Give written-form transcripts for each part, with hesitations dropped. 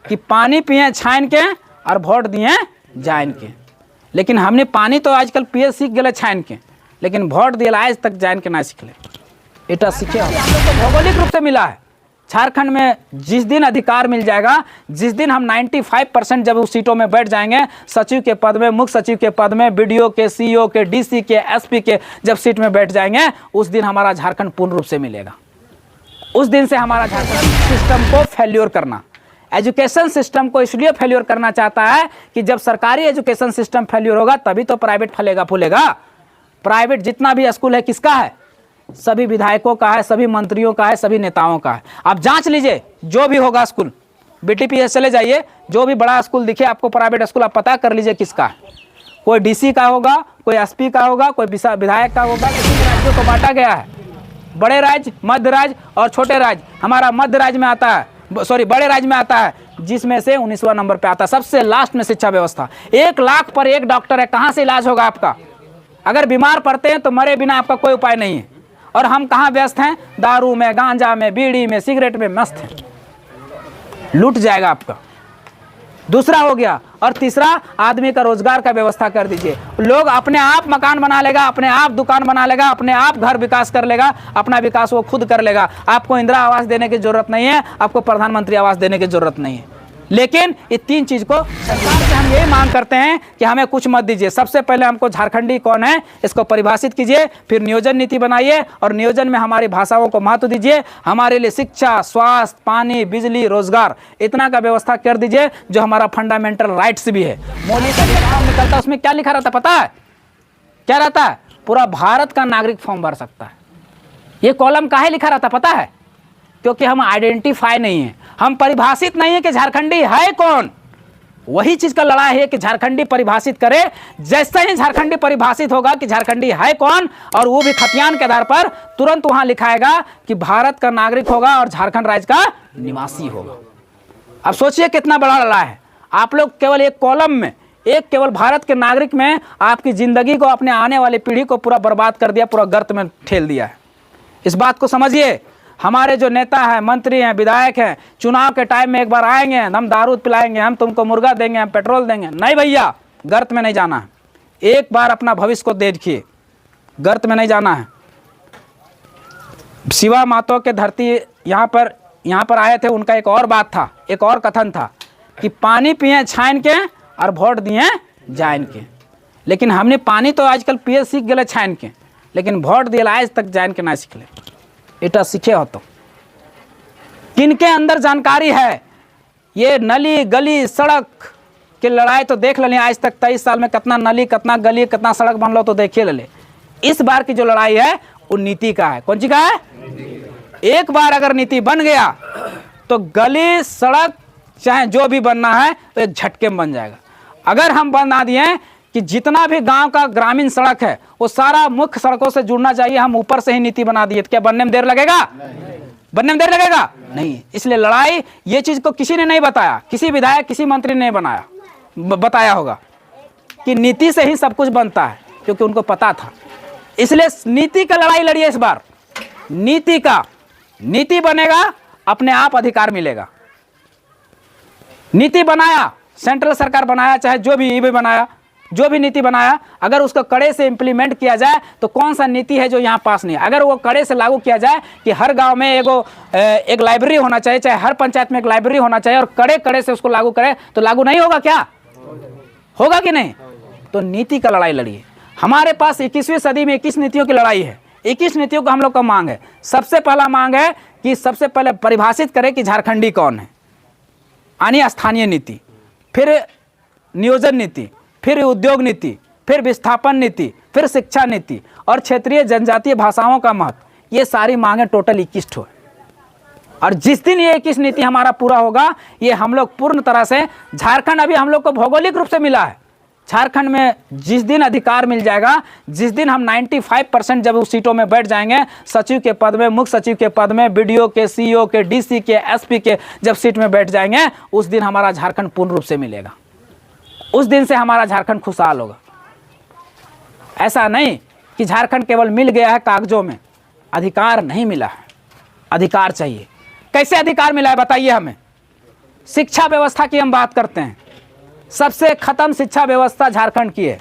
कि पानी पिए छान के और वोट दिए जान के। लेकिन हमने पानी तो आजकल पिए सीख गए छान के, लेकिन वोट दिए आज तक जान के ना सीखले। इटा सीखे हम लोग को भौगोलिक रूप से मिला है। झारखंड में जिस दिन अधिकार मिल जाएगा, जिस दिन हम 95% जब उस सीटों में बैठ जाएंगे, सचिव के पद में, मुख्य सचिव के पद में, बीडीओ के, सीईओ के, डीसी के, एसपी के जब सीट में बैठ जाएंगे, उस दिन हमारा झारखंड पूर्ण रूप से मिलेगा। उस दिन से हमारा झारखंड सिस्टम को फेल्योर करना, एजुकेशन सिस्टम को इसलिए फेल्योर करना चाहता है कि जब सरकारी एजुकेशन सिस्टम फेल्योर होगा तभी तो प्राइवेट फलेगा फूलेगा। प्राइवेट जितना भी स्कूल है किसका है? सभी विधायकों का है, सभी मंत्रियों का है, सभी नेताओं का है। आप जांच लीजिए, जो भी होगा स्कूल, बीटीपीएस चले जाइए, जो भी बड़ा स्कूल दिखे आपको प्राइवेट स्कूल, आप पता कर लीजिए किसका है। कोई डीसी का होगा, कोई एसपी का होगा, कोई विधायक का होगा। किसी राज्यों को बांटा गया है, बड़े राज्य, मध्य राज्य और छोटे राज्य। हमारा मध्य राज्य में आता है, सॉरी बड़े राज्य में आता है, जिसमें से 19वां नंबर पे आता है। सबसे लास्ट में शिक्षा व्यवस्था। 1 लाख पर 1 डॉक्टर है, कहाँ से इलाज होगा आपका? अगर बीमार पड़ते हैं तो मरे बिना आपका कोई उपाय नहीं है। और हम कहाँ व्यस्त हैं? दारू में, गांजा में, बीड़ी में, सिगरेट में मस्त हैं। लूट जाएगा आपका। दूसरा हो गया। और तीसरा, आदमी का रोजगार का व्यवस्था कर दीजिए। लोग अपने आप मकान बना लेगा, अपने आप दुकान बना लेगा, अपने आप घर विकास कर लेगा, अपना विकास वो खुद कर लेगा। आपको इंदिरा आवास देने की जरूरत नहीं है, आपको प्रधानमंत्री आवास देने की जरूरत नहीं है। लेकिन ये 3 चीज को सरकार से हम यही मांग करते हैं कि हमें कुछ मत दीजिए। सबसे पहले हमको झारखंडी कौन है इसको परिभाषित कीजिए, फिर नियोजन नीति बनाइए और नियोजन में हमारी भाषाओं को महत्व दीजिए। हमारे लिए शिक्षा, स्वास्थ्य, पानी, बिजली, रोजगार इतना का व्यवस्था कर दीजिए जो हमारा फंडामेंटल राइट्स भी है। मौलिक अधिकार निकलता है, उसमें क्या लिखा रहता पता है? क्या रहता है? पूरा भारत का नागरिक फॉर्म भर सकता है। ये कॉलम काहे लिखा रहता पता है? क्योंकि हम आइडेंटिफाई नहीं है, हम परिभाषित नहीं है कि झारखंडी है कौन। वही चीज का लड़ाई है कि झारखंडी परिभाषित करे। जैसे ही झारखंडी परिभाषित होगा कि झारखंडी है कौन, और वो भी खतियान के आधार पर, तुरंत वहां लिखाएगा कि भारत का नागरिक होगा और झारखंड राज्य का निवासी होगा। अब सोचिए कितना बड़ा लड़ाई है। आप लोग केवल एक कॉलम में, एक केवल भारत के नागरिक में आपकी जिंदगी को, अपने आने वाली पीढ़ी को पूरा बर्बाद कर दिया, पूरा गर्त में ठेल दिया है। इस बात को समझिए। हमारे जो नेता हैं, मंत्री हैं, विधायक हैं, चुनाव के टाइम में एक बार आएंगे, हम दारू पिलाएंगे, हम तुमको मुर्गा देंगे, हम पेट्रोल देंगे। नहीं भैया, गर्त में नहीं जाना है। एक बार अपना भविष्य को देखिए, गर्त में नहीं जाना है। शिवा मातो के धरती यहाँ पर आए थे, उनका एक और बात था, एक और कथन था कि पानी पिए छान के और वोट दिए जान के। लेकिन हमने पानी तो आजकल पिए सीख गए छान के, लेकिन वोट दिए आज तक जान के ना सीखले। इटा सीखे हो तो किनके अंदर जानकारी है? ये नली गली सड़क की लड़ाई तो देख ले आज तक 23 साल में, कितना नली, कितना गली, कितना सड़क बन लो तो देखिए ले। इस बार की जो लड़ाई है वो नीति का है। कौन सी का है? एक बार अगर नीति बन गया तो गली सड़क चाहे जो भी बनना है तो एक झटके में बन जाएगा। अगर हम बना दिए कि जितना भी गांव का ग्रामीण सड़क है वो सारा मुख्य सड़कों से जुड़ना चाहिए, हम ऊपर से ही नीति बना दिए, तो क्या बनने में देर लगेगा? बनने में देर लगेगा? नहीं। इसलिए लड़ाई, ये चीज को किसी ने नहीं बताया, किसी विधायक, किसी मंत्री ने बताया होगा कि नीति से ही सब कुछ बनता है, क्योंकि उनको पता था। इसलिए नीति का लड़ाई लड़िए इस बार। नीति बनेगा, अपने आप अधिकार मिलेगा। नीति बनाया, सेंट्रल सरकार बनाया, चाहे जो भी बनाया, जो भी नीति बनाया, अगर उसको कड़े से इंप्लीमेंट किया जाए तो कौन सा नीति है जो यहाँ पास नहीं है? अगर वो कड़े से लागू किया जाए कि हर गांव में एक लाइब्रेरी होना चाहिए, चाहे हर पंचायत में एक लाइब्रेरी होना चाहिए, और कड़े से उसको लागू करे, तो लागू नहीं होगा क्या? होगा कि नहीं? तो नीति का लड़ाई लड़िए। हमारे पास 21वीं सदी में 21 नीतियों की लड़ाई है। 21 नीतियों का हम लोग का मांग है। सबसे पहला मांग है कि सबसे पहले परिभाषित करें कि झारखंडी कौन है, यानी स्थानीय नीति, फिर नियोजन नीति, फिर उद्योग नीति, फिर विस्थापन नीति, फिर शिक्षा नीति और क्षेत्रीय जनजातीय भाषाओं का महत्व। ये सारी मांगे टोटल 21 ठो है। और जिस दिन ये 21 नीति हमारा पूरा होगा, ये हम लोग पूर्ण तरह से, झारखंड अभी हम लोग को भौगोलिक रूप से मिला है। झारखंड में जिस दिन अधिकार मिल जाएगा, जिस दिन हम 95% जब उस सीटों में बैठ जाएंगे, सचिव के पद में, मुख्य सचिव के पद में, बीडीओ के, सीईओ के, डीसी के, एसपी के जब सीट में बैठ जाएंगे, उस दिन हमारा झारखंड पूर्ण रूप से मिलेगा। उस दिन से हमारा झारखंड खुशहाल होगा। ऐसा नहीं कि झारखंड केवल मिल गया है कागजों में, अधिकार नहीं मिला है। अधिकार चाहिए। कैसे अधिकार मिला है बताइए हमें? शिक्षा व्यवस्था की हम बात करते हैं, सबसे खत्म शिक्षा व्यवस्था झारखंड की है।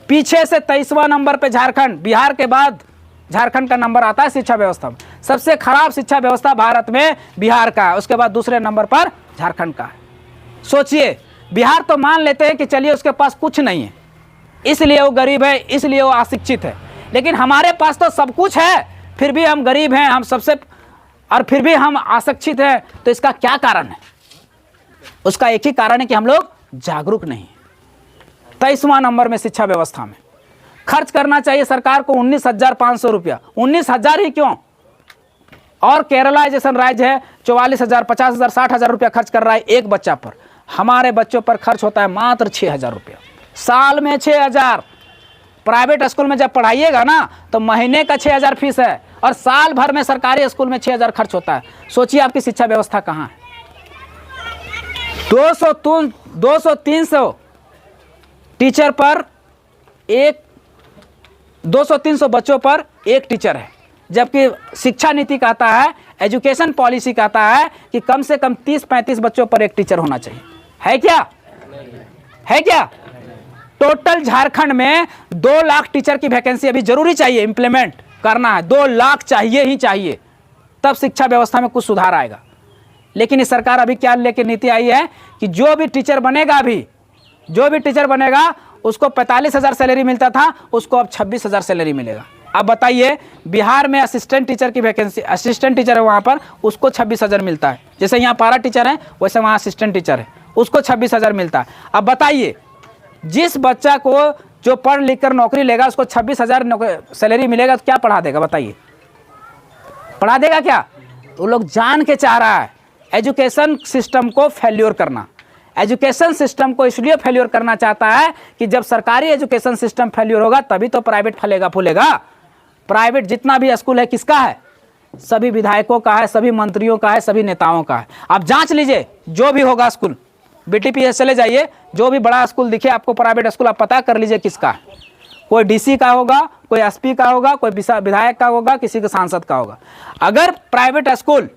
पीछे से 23वां नंबर पे झारखंड, बिहार के बाद झारखंड का नंबर आता है शिक्षा व्यवस्था में। सबसे खराब शिक्षा व्यवस्था भारत में बिहार का है, उसके बाद दूसरे नंबर पर झारखंड का है। सोचिए, बिहार तो मान लेते हैं कि चलिए उसके पास कुछ नहीं है, इसलिए वो गरीब है, इसलिए वो अशिक्षित है, लेकिन हमारे पास तो सब कुछ है, फिर भी हम गरीब हैं, हम सबसे, और फिर भी हम अशिक्षित हैं। तो इसका क्या कारण है? उसका एक ही कारण है कि हम लोग जागरूक नहीं हैं। 23वां नंबर में शिक्षा व्यवस्था में खर्च करना चाहिए सरकार को 19,500 रुपया। 19,000 ही क्यों? और केरला जैसा राज्य है 44,000, 50,000, 60,000 रुपया खर्च कर रहा है एक बच्चा पर। हमारे बच्चों पर खर्च होता है मात्र 6,000 रुपया, साल में 6,000। प्राइवेट स्कूल में जब पढ़ाइएगा ना तो महीने का 6,000 फीस है, और साल भर में सरकारी स्कूल में 6,000 खर्च होता है। सोचिए आपकी शिक्षा व्यवस्था कहाँ है? 200-300 टीचर पर एक 200-300 बच्चों पर एक टीचर है, जबकि शिक्षा नीति कहता है, एजुकेशन पॉलिसी कहता है कि कम से कम 30-35 बच्चों पर एक टीचर होना चाहिए। है क्या? है क्या? टोटल झारखंड में 2 लाख टीचर की वैकेंसी अभी जरूरी चाहिए, इंप्लीमेंट करना है। 2 लाख चाहिए ही चाहिए, तब शिक्षा व्यवस्था में कुछ सुधार आएगा। लेकिन इस सरकार अभी क्या लेके नीति आई है कि जो भी टीचर बनेगा, अभी जो भी टीचर बनेगा उसको 45,000 सैलरी मिलता था, उसको अब 26,000 सैलरी मिलेगा। अब बताइए, बिहार में असिस्टेंट टीचर की वैकेंसी, असिस्टेंट टीचर है वहाँ पर, उसको 26,000 मिलता है। जैसे यहाँ पारा टीचर है वैसे वहाँ असिस्टेंट टीचर है, उसको 26,000 मिलता है। अब बताइए, जिस बच्चा को जो पढ़ लिख कर नौकरी लेगा उसको 26,000 सैलरी मिलेगा, तो क्या पढ़ा देगा? बताइए, पढ़ा देगा क्या? वो लोग जान के चाह रहा है एजुकेशन सिस्टम को फेल्योर करना। एजुकेशन सिस्टम को इसलिए फेल्योर करना चाहता है कि जब सरकारी एजुकेशन सिस्टम फेल्योर होगा तभी तो प्राइवेट फलेगा फूलेगा। प्राइवेट जितना भी स्कूल है किसका है? सभी विधायकों का है, सभी मंत्रियों का है, सभी नेताओं का है। आप जांच लीजिए, जो भी होगा स्कूल, BTPS चले जाइए, जो भी बड़ा स्कूल दिखे आपको प्राइवेट स्कूल, आप पता कर लीजिए किसका है। कोई DC का होगा, कोई SP का होगा, कोई विधायक का होगा, किसी के सांसद का होगा। अगर प्राइवेट स्कूल,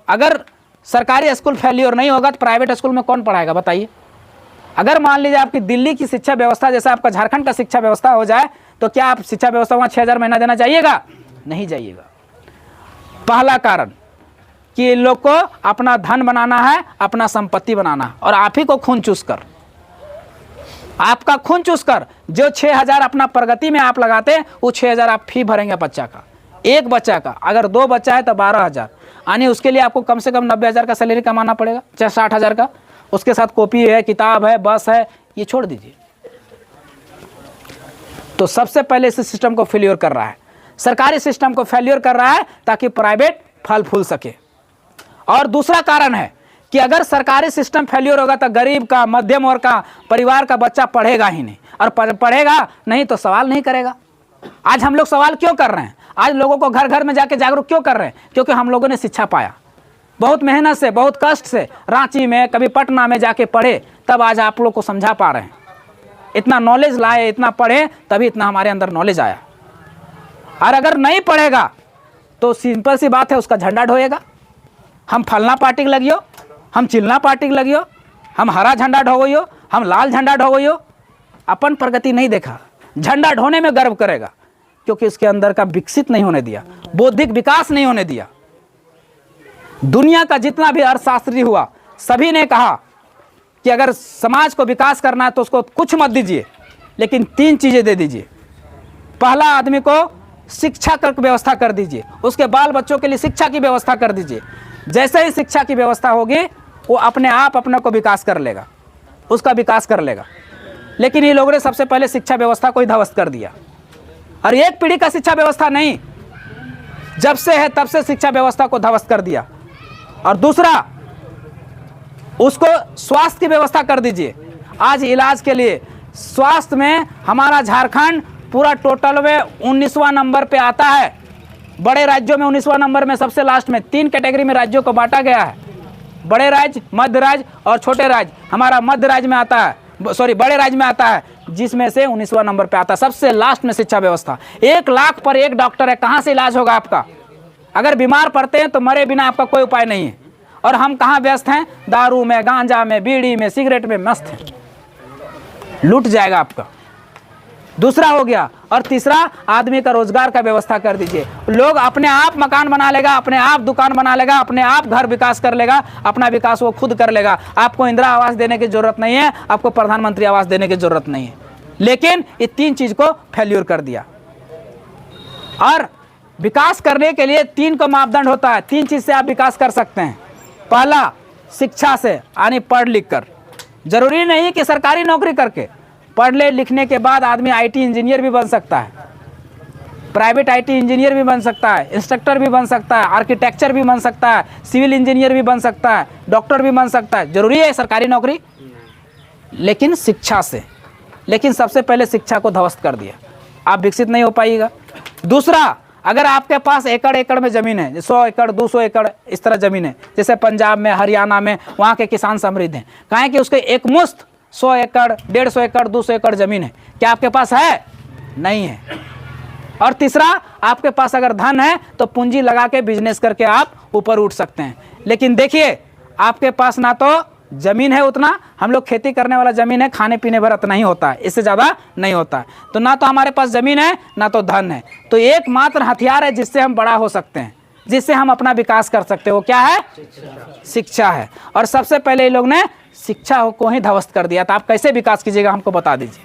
अगर सरकारी स्कूल फेल्योर नहीं होगा तो प्राइवेट स्कूल में कौन पढ़ाएगा? बताइए। अगर मान लीजिए आपकी दिल्ली की शिक्षा व्यवस्था जैसा आपका झारखंड का शिक्षा व्यवस्था हो जाए, तो क्या आप शिक्षा व्यवस्था वहाँ 6,000 महीना देना चाहिएगा? नहीं जाइएगा। पहला कारण कि इन लोग को अपना धन बनाना है, अपना संपत्ति बनाना है, और आप ही को खून चूस कर, आपका खून चूस कर जो 6,000 अपना प्रगति में आप लगाते हैं, वो 6,000 आप फी भरेंगे बच्चा का, एक बच्चा का। अगर 2 बच्चा है तो 12,000, यानी उसके लिए आपको कम से कम 90,000 का सैलरी कमाना पड़ेगा, चाहे 60,000 का। उसके साथ कॉपी है, किताब है, बस है, ये छोड़ दीजिए। तो सबसे पहले इस सिस्टम को फेल्योर कर रहा है, सरकारी सिस्टम को फेल्योर कर रहा है ताकि प्राइवेट फल फूल सके। और दूसरा कारण है कि अगर सरकारी सिस्टम फेल्योर होगा तो गरीब का, मध्यम वर्ग का परिवार का बच्चा पढ़ेगा ही नहीं, और पढ़ेगा नहीं तो सवाल नहीं करेगा। आज हम लोग सवाल क्यों कर रहे हैं? आज लोगों को घर घर में जाके जागरूक क्यों कर रहे हैं? क्योंकि हम लोगों ने शिक्षा पाया, बहुत मेहनत से, बहुत कष्ट से, रांची में, कभी पटना में जाके पढ़े, तब आज आप लोग को समझा पा रहे हैं। इतना नॉलेज लाए, इतना पढ़े, तभी इतना हमारे अंदर नॉलेज आया। और अगर नहीं पढ़ेगा तो सिंपल सी बात है, उसका झंडा ढोएगा। हम फलना पार्टी के लगियो, हम चिलना पार्टी के लगियो, हम हरा झंडा ढोइयो, हम लाल झंडा ढोइयो। अपन प्रगति नहीं देखा, झंडा ढोने में गर्व करेगा, क्योंकि इसके अंदर का विकसित नहीं होने दिया, बौद्धिक विकास नहीं होने दिया। दुनिया का जितना भी अर्थशास्त्री हुआ, सभी ने कहा कि अगर समाज को विकास करना है तो उसको कुछ मत दीजिए, लेकिन 3 चीजें दे दीजिए। पहला, आदमी को शिक्षा की व्यवस्था कर दीजिए, उसके बाल बच्चों के लिए शिक्षा की व्यवस्था कर दीजिए। जैसे ही शिक्षा की व्यवस्था होगी, वो अपने आप अपने को विकास कर लेगा, उसका विकास कर लेगा। लेकिन ये लोगों ने सबसे पहले शिक्षा व्यवस्था को ही ध्वस्त कर दिया। और एक पीढ़ी का शिक्षा व्यवस्था नहीं, जब से है तब से शिक्षा व्यवस्था को ध्वस्त कर दिया। और दूसरा, उसको स्वास्थ्य की व्यवस्था कर दीजिए। आज इलाज के लिए स्वास्थ्य में हमारा झारखंड पूरा टोटल में 19वां नंबर पे आता है। बड़े राज्यों में 19वां नंबर में, सबसे लास्ट में 3 कैटेगरी में राज्यों को बांटा गया है, बड़े राज्य, मध्य राज्य और छोटे राज्य। हमारा मध्य राज्य में आता है, बड़े राज्य में आता है, जिसमें से 19वां नंबर पे आता है। सबसे लास्ट में शिक्षा व्यवस्था। 1 लाख पर 1 डॉक्टर है, कहाँ से इलाज होगा आपका? अगर बीमार पड़ते हैं तो मरे बिना आपका कोई उपाय नहीं है। और हम कहाँ व्यस्त हैं? दारू में, गांजा में, बीड़ी में, सिगरेट में मस्त हैं। लूट जाएगा आपका। दूसरा हो गया। और तीसरा, आदमी का रोजगार का व्यवस्था कर दीजिए। लोग अपने आप मकान बना लेगा, अपने आप दुकान बना लेगा, अपने आप घर विकास कर लेगा, अपना विकास वो खुद कर लेगा। आपको इंदिरा आवास देने की जरूरत नहीं है, आपको प्रधानमंत्री आवास देने की जरूरत नहीं है। लेकिन ये तीन चीज को फेल्यूर कर दिया। और विकास करने के लिए तीन का मापदंड होता है। तीन चीज से आप विकास कर सकते हैं। पहला, शिक्षा से, यानी पढ़ लिख कर। जरूरी नहीं कि सरकारी नौकरी करके, पढ़ने लिखने के बाद आदमी आईटी इंजीनियर भी बन सकता है, प्राइवेट आईटी इंजीनियर भी बन सकता है, इंस्ट्रक्टर भी बन सकता है, आर्किटेक्चर भी बन सकता है, सिविल इंजीनियर भी बन सकता है, डॉक्टर भी बन सकता है। जरूरी है सरकारी नौकरी, लेकिन शिक्षा से। लेकिन सबसे पहले शिक्षा को ध्वस्त कर दिया, आप विकसित नहीं हो पाइएगा। दूसरा, अगर आपके पास एकड़ एकड़ में ज़मीन है, 100 एकड़ 200 एकड़ इस तरह ज़मीन है, जैसे पंजाब में, हरियाणा में, वहाँ के किसान समृद्ध हैं। कहें कि उसके एक मुश्त 100 एकड़ 150 एकड़ 200 एकड़ ज़मीन है, क्या आपके पास है? नहीं है। और तीसरा, आपके पास अगर धन है तो पूंजी लगा के बिजनेस करके आप ऊपर उठ सकते हैं। लेकिन देखिए, आपके पास ना तो ज़मीन है उतना, हम लोग खेती करने वाला ज़मीन है, खाने पीने भर इतना ही होता है, इससे ज़्यादा नहीं होता है। तो ना तो हमारे पास ज़मीन है, ना तो धन है। तो एकमात्र हथियार है जिससे हम बड़ा हो सकते हैं, जिससे हम अपना विकास कर सकते हैं, वो क्या है? शिक्षा है। और सबसे पहले ये लोग ने शिक्षा को ही ध्वस्त कर दिया। तो आप कैसे विकास कीजिएगा, हमको बता दीजिए।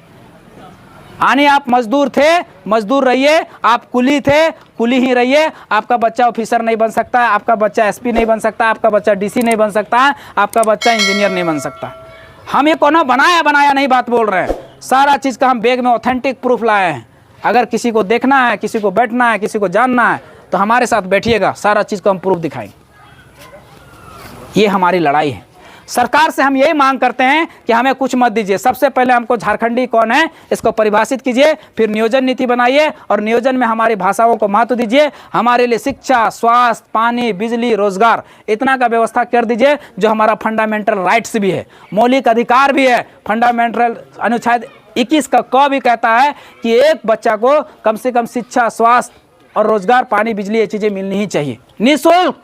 यानी आप मजदूर थे, मजदूर रहिए, आप कुली थे, कुली ही रहिए। आपका बच्चा ऑफिसर नहीं बन सकता, आपका बच्चा एसपी नहीं बन सकता, आपका बच्चा डीसी नहीं बन सकता, आपका बच्चा इंजीनियर नहीं बन सकता। हम ये कोनो बनाया बनाया नहीं बात बोल रहे हैं, सारा चीज़ का हम बैग में ऑथेंटिक प्रूफ लाए हैं। अगर किसी को देखना है, किसी को बैठना है, किसी को जानना है, तो हमारे साथ बैठिएगा, सारा चीज़ को हम प्रूफ दिखाएंगे। ये हमारी लड़ाई है। सरकार से हम यही मांग करते हैं कि हमें कुछ मत दीजिए। सबसे पहले हमको झारखंडी कौन है इसको परिभाषित कीजिए, फिर नियोजन नीति बनाइए और नियोजन में हमारी भाषाओं को महत्व दीजिए। हमारे लिए शिक्षा, स्वास्थ्य, पानी, बिजली, रोजगार इतना का व्यवस्था कर दीजिए जो हमारा फंडामेंटल राइट्स भी है, मौलिक अधिकार भी है। फंडामेंटल अनुच्छेद 21 का क भी कहता है कि एक बच्चा को कम से कम शिक्षा, स्वास्थ्य और रोजगार, पानी, बिजली ये चीज़ें मिलनी ही चाहिए निःशुल्क।